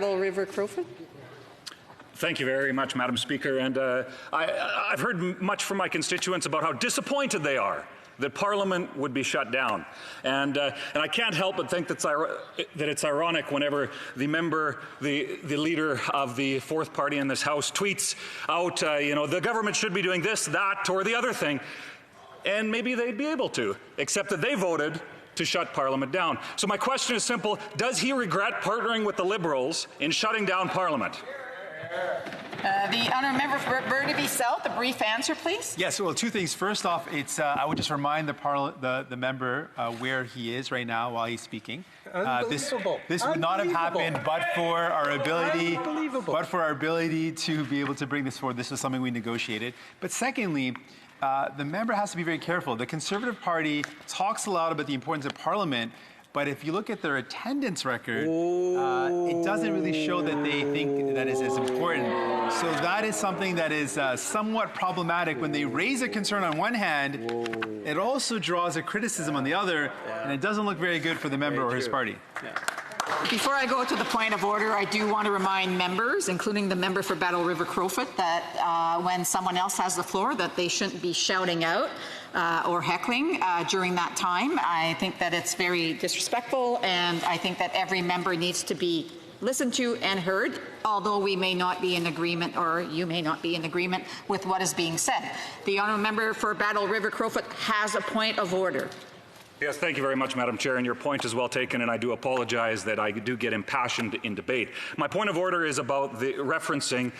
Battle River Crowfoot. Thank you very much, Madam Speaker. And I've heard much from my constituents about how disappointed they are that Parliament would be shut down. And I can't help but think that it's ironic whenever the leader of the fourth party in this House tweets out, the government should be doing this, that, or the other thing. And maybe they'd be able to, except that they voted to shut Parliament down. So my question is simple. Does he regret partnering with the Liberals in shutting down Parliament? The honourable member for Burnaby South, a brief answer, please. Yes, well, two things. First off, it's I would just remind the member where he is right now while he's speaking. This would not have happened but for our ability to be able to bring this forward. This was something we negotiated. But secondly, the member has to be very careful. The Conservative Party talks a lot about the importance of Parliament, but if you look at their attendance record, it doesn't really show that they think that is as important. So that is something that is somewhat problematic. When they raise a concern on one hand, it also draws a criticism on the other, and it doesn't look very good for the member or his party. Before I go to the point of order, I do want to remind members, including the member for Battle River Crowfoot, that when someone else has the floor, that they shouldn't be shouting out or heckling during that time. I think that it's very disrespectful, and I think that every member needs to be listened to and heard, although we may not be in agreement, or you may not be in agreement with what is being said. The honourable member for Battle River Crowfoot has a point of order. Yes, thank you very much, Madam Chair, and your point is well taken, and I do apologize that I do get impassioned in debate. My point of order is about referencing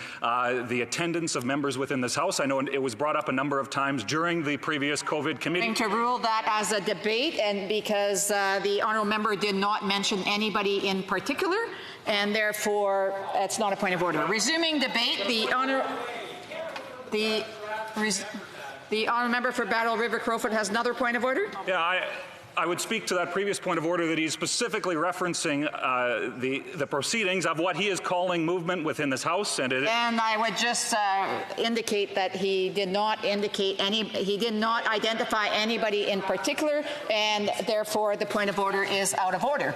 the attendance of members within this House. I know it was brought up a number of times during the previous COVID committee. I'm going to rule that as a debate, and because the honourable member did not mention anybody in particular, and therefore it's not a point of order. Resuming debate, the honourable member for Battle River Crowfoot has another point of order. Yeah, I would speak to that previous point of order that he's specifically referencing the proceedings of what he is calling movement within this House, and I would just indicate that he did not identify anybody in particular, and therefore the point of order is out of order.